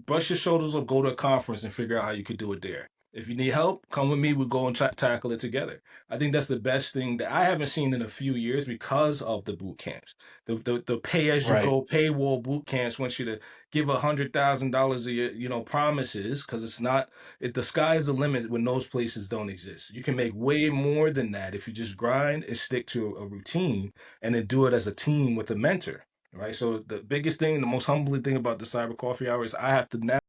brush your shoulders up, go to a conference and figure out how you could do it there. If you need help, come with me. We'll go and tackle it together. I think that's the best thing that I haven't seen in a few years because of the boot camps. The pay as you Right. go paywall boot camps want you to give $100,000 a year, promises, because it's not, if the sky's the limit when those places don't exist. You can make way more than that if you just grind and stick to a routine and then do it as a team with a mentor. Right. So the biggest thing, the most humbling thing about the cyber coffee hour is I have to now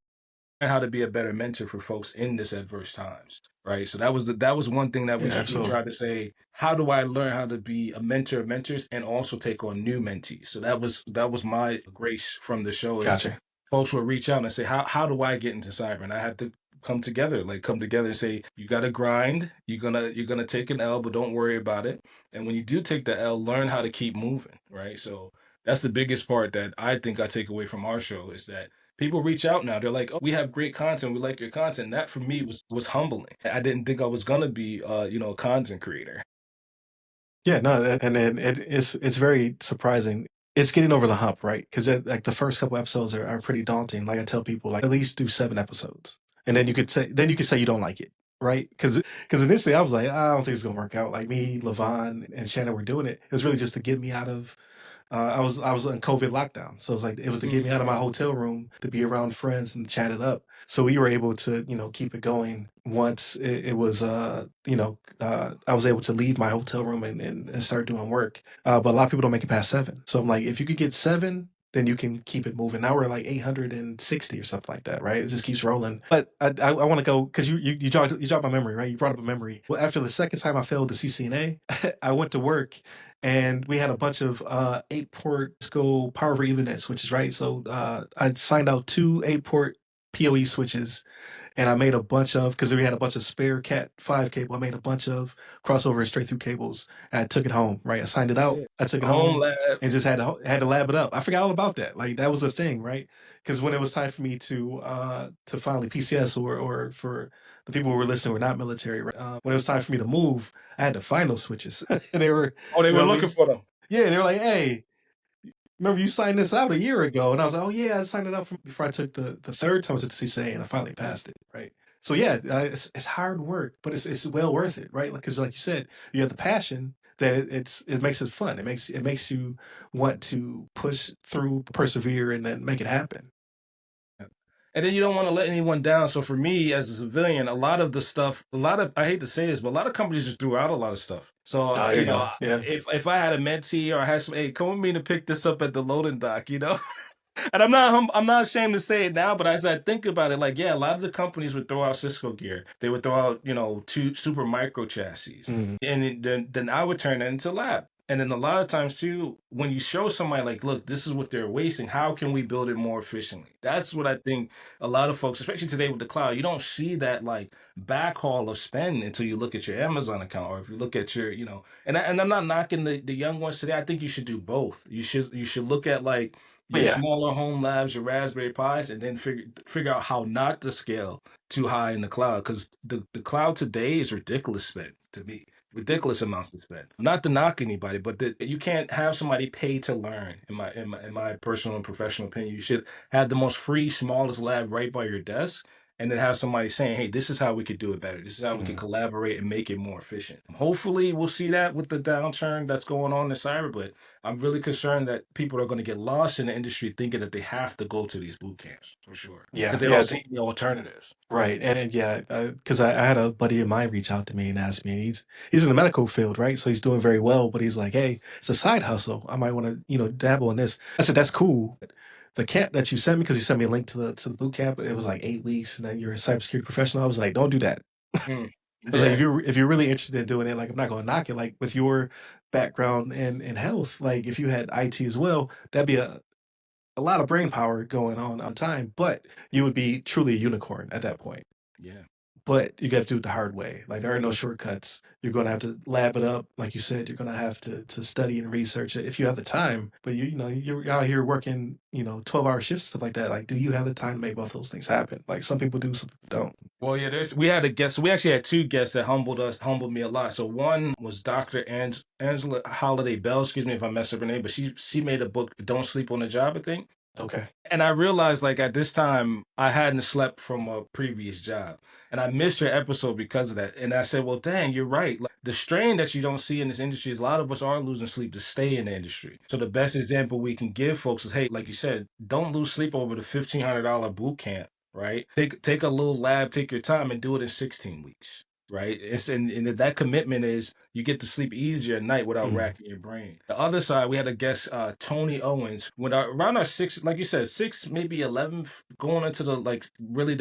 how to be a better mentor for folks in this adverse times, right? So that was one thing that Yeah, we absolutely. tried to say. How do I learn how to be a mentor of mentors and also take on new mentees? So that was my grace from the show is Gotcha. folks will reach out and say, how do I get into cyber? And I had to come together and say, you got to grind. You're gonna take an L, but don't worry about it. And when you do take the L, learn how to keep moving, right? So that's the biggest part that I think I take away from our show is that people reach out now. They're like, "Oh, we have great content. We like your content." That for me was humbling. I didn't think I was gonna be, a content creator. Yeah, no, and then it's very surprising. It's getting over the hump, right? Because like the first couple episodes are pretty daunting. Like I tell people, like at least do 7 episodes, and then you could say you don't like it, right? Because initially I was like, I don't think it's gonna work out. Like me, Levon, and Shannon were doing it. It was really just to get me out of I was in COVID lockdown, so it was to get me out of my hotel room to be around friends and chat it up. So we were able to keep it going once it was I was able to leave my hotel room and start doing work. But a lot of people don't make it past 7. So I'm like, if you could get 7, then you can keep it moving. Now we're like 860 or something like that, right? It just keeps rolling. But I want to go because you jogged my memory, right? You brought up a memory. Well, after the second time I failed the CCNA, I went to work and we had a bunch of 8-port Cisco Power over Ethernet switches, right? So I signed out 2 8-port PoE switches, and I made a bunch of because we had a bunch of spare Cat 5 cable. I made a bunch of crossover and straight through cables. And I took it home, right? I signed it That's out. it. I took it Home home lab. and just had to lab it up. I forgot all about that. Like that was a thing, right? Because when it was time for me to finally PCS or for the people who were listening who were not military, right? When it was time for me to move, I had to find those switches, and they were Oh, they you were know, looking they, for them. yeah, they were like, "Hey, remember you signed this out a year ago?" And I was like, "Oh yeah, I signed it out before I took the third time I took the CCA, and I finally passed it." Right. So yeah, it's hard work, but it's well worth it, right? Because like you said, you have the passion that it makes it fun. It makes you want to push through, persevere, and then make it happen. And then you don't want to let anyone down. So for me as a civilian, a lot of the stuff, I hate to say this, but a lot of companies just threw out a lot of stuff. So Oh, there you go. Yeah. if I had a mentee or I had some, hey, come with me to pick this up at the loading dock, you know. And I'm not ashamed to say it now, but as I think about it, like, yeah, a lot of the companies would throw out Cisco gear. They would throw out, two super micro chassis, Mhm. and then I would turn that into lab. And then a lot of times too, when you show somebody like, look, this is what they're wasting. How can we build it more efficiently? That's what I think a lot of folks, especially today with the cloud, you don't see that like backhaul of spend until you look at your Amazon account or if you look at your, and I'm not knocking the young ones today. I think you should do both. You should look at like But your yeah, smaller home labs, your Raspberry Pis, and then figure out how not to scale too high in the cloud. Because the cloud today is ridiculous spend to me. Ridiculous amounts to spend. Not to knock anybody, but you can't have somebody pay to learn. In my personal and professional opinion, you should have the most free, smallest lab right by your desk, and then have somebody saying, "Hey, this is how we could do it better. This is how we can mhm. collaborate and make it more efficient." Hopefully, we'll see that with the downturn that's going on in cyber, but I'm really concerned that people are going to get lost in the industry thinking that they have to go to these boot camps for sure because Yeah, they don't yeah. see any alternatives. Right, and yeah, because I had a buddy of mine reach out to me and ask me. He's in the medical field, right? So he's doing very well, but he's like, "Hey, it's a side hustle. I might want to, dabble in this." I said, "That's cool." The camp that you sent me, because he sent me a link to the boot camp. It was like 8 weeks, and then you're a cybersecurity professional. I was like, "Don't do that." Mm. I was like, Yeah. if you're really interested in doing it, like I'm not going to knock it. Like with your background in health, like if you had IT as well, that'd be a lot of brain power going on time, but you would be truly a unicorn at that point. Yeah. But you got to do it the hard way. Like there are no shortcuts. You're going to have to lab it up, like you said. You're going to have to study and research it if you have the time. But you're out here working 12-hour shifts, stuff like that. Like, do you have the time to make both those things happen? Like some people do, some people don't. Well, yeah, we had a guest. We actually had two guests that humbled me a lot. So one was Dr. Angela Holiday Bell. Excuse me if I mess up her name, but she made a book, "Don't Sleep on the Job," I think. Okay. And I realized like at this time I hadn't slept from a previous job. And I missed her episode because of that. And I said, well, dang, you're right. Like, the strain that you don't see in this industry is a lot of us are losing sleep to stay in the industry. So the best example we can give folks is, hey, like you said, don't lose sleep over the $1,500 boot camp, right? Take a little lab, take your time and do it in 16 weeks. Right. And that commitment is you get to sleep easier at night without Mhm. racking your brain. The other side, we had a guest, Tony Owens, when around our six, like you said, six, maybe 11, going into the like really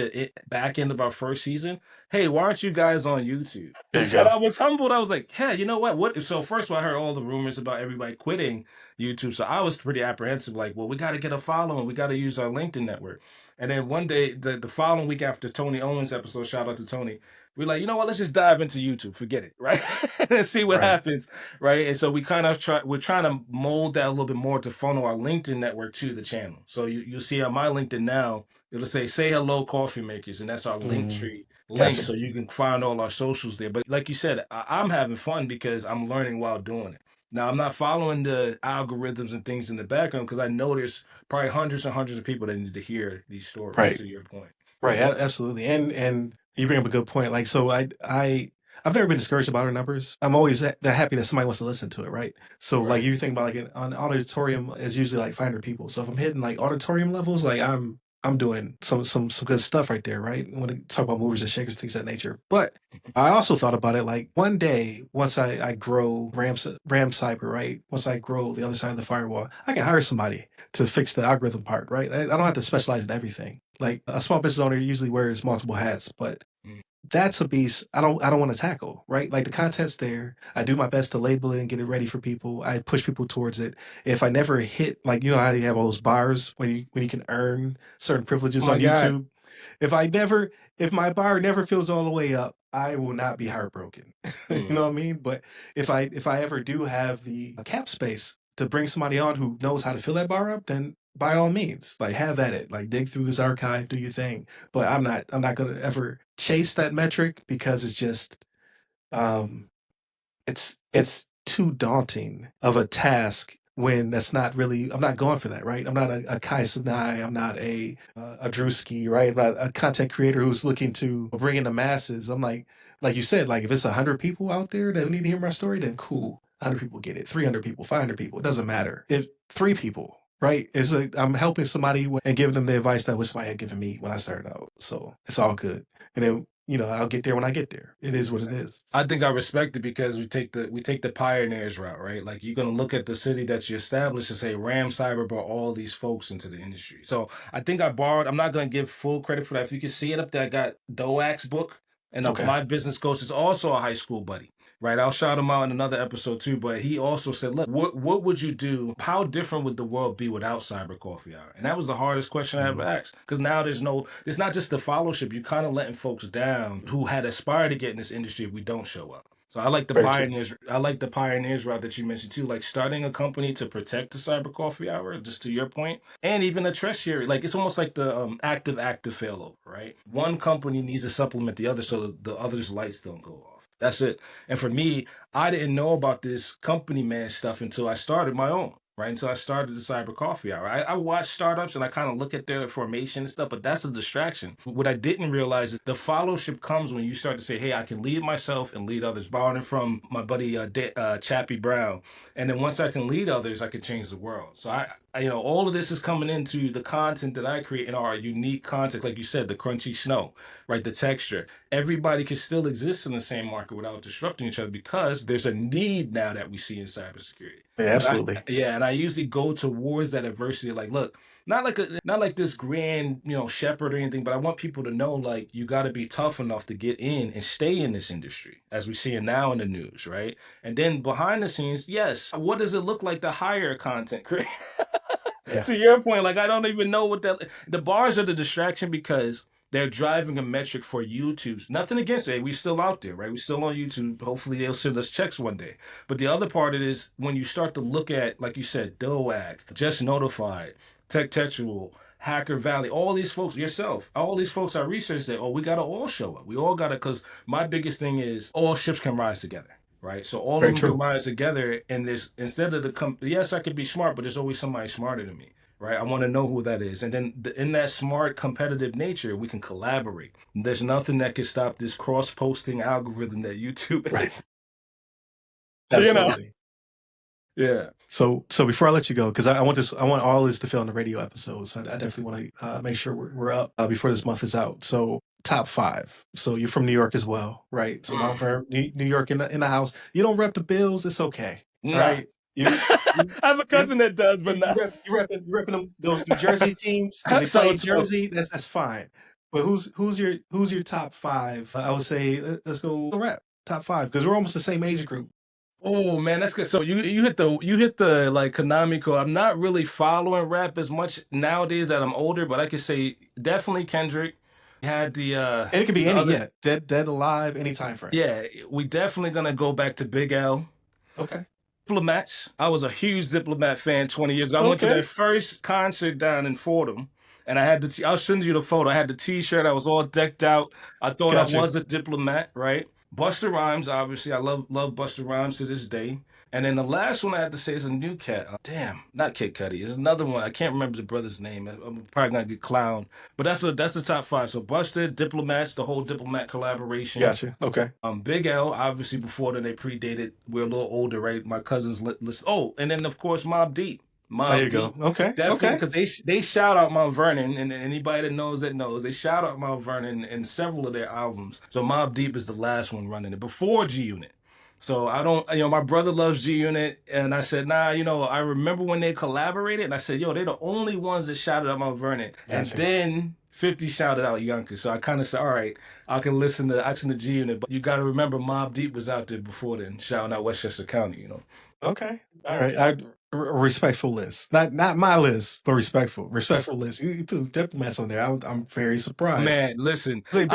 back end of our first season. Hey, why aren't you guys on YouTube? There you And go. I was humbled. I was like, yeah, you know what? What? So first of all, I heard all the rumors about everybody quitting YouTube. So I was pretty apprehensive, like, well, we got to get a following. We got to use our LinkedIn network. And then one day, the following week after Tony Owens episode, shout out to Tony, we're like, you know what? Let's just dive into YouTube. Forget it, right? And see what Right. happens, right? And so we kind of we're trying to mold that a little bit more to funnel our LinkedIn network to the channel. So you'll see on my LinkedIn now, it'll say hello coffee makers, and that's our link Mm, tree link. gotcha. So you can find all our socials there. But like you said, I'm having fun because I'm learning while doing it. Now I'm not following the algorithms and things in the background because I know there's probably hundreds and hundreds of people that need to hear these stories. Right. To your point. Right. Absolutely. And you bring up a good point. Like, so I've never been discouraged about our numbers. I'm always that happy that somebody wants to listen to it. Right. So like Right. you think about like an auditorium is usually like 500 people. So if I'm hitting like auditorium levels, like I'm doing some good stuff right there. Right. When we talk about movers and shakers, things of that nature. But I also thought about it like one day, once I grow Ram Cyber, right? Once I grow the other side of the firewall, I can hire somebody to fix the algorithm part, right? I don't have to specialize in everything. Like a small business owner usually wears multiple hats, but Mm. that's a beast I don't want to tackle, right? Like the content's there. I do my best to label it and get it ready for people. I push people towards it. If I never hit, like you know how you have all those bars when you can earn certain Oh privileges my on God. YouTube. If my bar never fills all the way up, I will not be heartbroken. You Mm. know what I mean? But if I ever do have the cap space to bring somebody on who knows how to fill that bar up, then by all means, like have at it. Like dig through this archive, do your thing. But I'm not gonna ever chase that metric because it's just um it's too daunting of a task when that's not really I'm not going for that, right? I'm not a Kai Sinai, I'm not a Drewski, right? I'm not a content creator who's looking to bring in the masses. I'm like you said, like if it's 100 people out there that need to hear my story, then cool. 100 people get it, 300 people, 500 people, it doesn't matter. If three people right? It's like I'm helping somebody and giving them the advice that was somebody had given me when I started out. So it's all good. And then, I'll get there when I get there. It is what it is. I think I respect it because we take the pioneers route, right? Like you're gonna look at the city that you established and say Ram Cyber brought all these folks into the industry. So I think I borrowed. I'm not gonna give full credit for that. If you can see it up there, I got Doak's book, and Okay. my business coach is also a high school buddy, right? I'll shout him out in another episode too. But he also said, "Look, what would you do? How different would the world be without Cyber Coffee Hour?" And that was the hardest question I ever asked because now it's not just the fellowship. You're kind of letting folks down who had aspired to get in this industry if we don't show up. So I like the Very true. pioneers. I like the pioneers route that you mentioned too, like starting a company to protect the Cyber Coffee Hour. Just to your point, and even a tertiary, like it's almost like the active failover, right? One company needs to supplement the other so the other's lights don't go off. That's it. And for me, I didn't know about this company man stuff until I started my own. Right until I started the Cyber Coffee Hour. I watch startups and I kind of look at their formation and stuff, but that's a distraction. What I didn't realize is the fellowship comes when you start to say, hey, I can lead myself and lead others. Borrowing from my buddy Chappie Brown. And then once I can lead others, I can change the world. So all of this is coming into the content that I create in our unique context. Like you said, the crunchy snow, right? The texture. Everybody can still exist in the same market without disrupting each other because there's a need now that we see in cybersecurity. Yeah, absolutely. And I usually go towards that adversity. Like, look, not like this grand, shepherd or anything, but I want people to know, like, you got to be tough enough to get in and stay in this industry, as we see it now in the news, right? And then behind the scenes, yes, what does it look like to hire a content creator? Yeah. To your point, like I don't even know what the bars are the distraction because they're driving a metric for YouTube's. Nothing against it. We still out there, right? We still on YouTube. Hopefully they'll send us checks one day. But the other part of it is when you start to look at, like you said, Doag, Just Notified, Tech Textual, Hacker Valley, all these folks, yourself, all these folks I researched say, oh, we gotta all show up. We all gotta, because my biggest thing is all ships can rise together. Right. So all Very of them true. can rise together. And there's instead of yes, I could be smart, but there's always somebody smarter than me. Right. I want to know who that is. And then in that smart competitive nature, we can collaborate. There's nothing that can stop this cross posting algorithm that YouTube is. Right. You know? Absolutely. Yeah. So before I let you go, because I want all this to fit on the radio episodes. I definitely want to make sure we're up before this month is out. So top 5. So you're from New York as well, right? So Mount Vernon, New York in the house. You don't rep the Bills, it's okay. Nah. All right. I have a cousin that does, but not. You repping those New Jersey teams because they So- play in Jersey. That's fine. But who's your top 5? I would say let's go rep top 5 because we're almost the same age group. Oh man, that's good. So you hit the like canonical. I'm not really following rap as much nowadays that I'm older, but I could say definitely Kendrick. Had the And it could be any dead alive, any time frame. Yeah, we definitely gonna go back to Big L. Okay. Diplomats. I was a huge Diplomat fan 20 years ago. I went to their first concert down in Fordham. And I had I'll send you the photo. I had the t-shirt. I was all decked out. I thought Gotcha. I was a diplomat, right? Busta Rhymes, obviously. I love Busta Rhymes to this day. And then the last one I have to say is a new cat. Damn, not Kid Cudi. It's another one. I can't remember the brother's name. I'm probably gonna get clowned. But that's the top 5. So Busta, Diplomats, the whole Diplomat collaboration. Gotcha. Okay. Big L, obviously before then they predated. We're a little older, right? My cousins list. Oh, and then of course Mobb Deep. There you go. Okay. Definitely, because they shout out Mount Vernon, and anybody that knows, they shout out Mount Vernon in several of their albums. So Mobb Deep is the last one running it before G Unit. So I don't, my brother loves G Unit, and I said, nah, I remember when they collaborated, and I said, yo, they're the only ones that shouted out Mount Vernon. Gotcha. And then 50 shouted out Yonkers. So I kind of said, all right, I can listen to G Unit, but you got to remember Mobb Deep was out there before then, shouting out Westchester County, Okay. All right. Respectful list. Not my list, but respectful list. You put Diplomats on there. I'm very surprised. Man, listen. No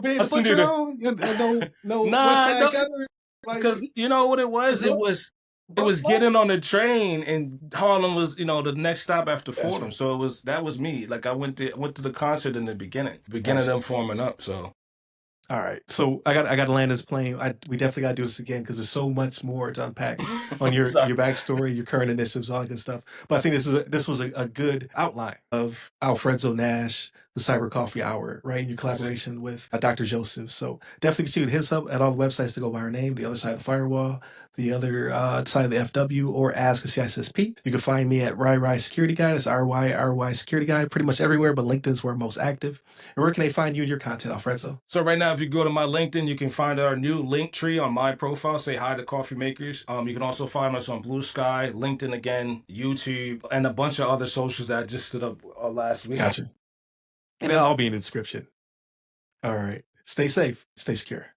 Benny the Butcher on? No West Side Gunner? Because you know what it was? It was getting on the train, and Harlem was, the next stop after Fordham. So that was me. Like I went to the concert in the beginning of them forming up. So. All right, so I got to land this plane. We definitely got to do this again because there's so much more to unpack on your backstory, your current initiatives, all that good stuff. But I think this was a good outline of Alfredzo Nash, the Cyber Coffee Hour, right? In your collaboration with Dr. Joseph. So definitely continue to hit us up at all the websites to go by our name, The Other Side of the Firewall, The Other Side of the FW, or Ask a CISSP. You can find me at RyRy Security Guide. It's RYRY Security Guide, pretty much everywhere, but LinkedIn's where I'm most active. And where can they find you and your content, Alfredzo? So right now, if you go to my LinkedIn, you can find our new link tree on my profile. Say hi to Coffee Makers. You can also find us on Blue Sky, LinkedIn again, YouTube, and a bunch of other socials that I just stood up last week. Gotcha. And it'll all be in the description. All right. Stay safe. Stay secure.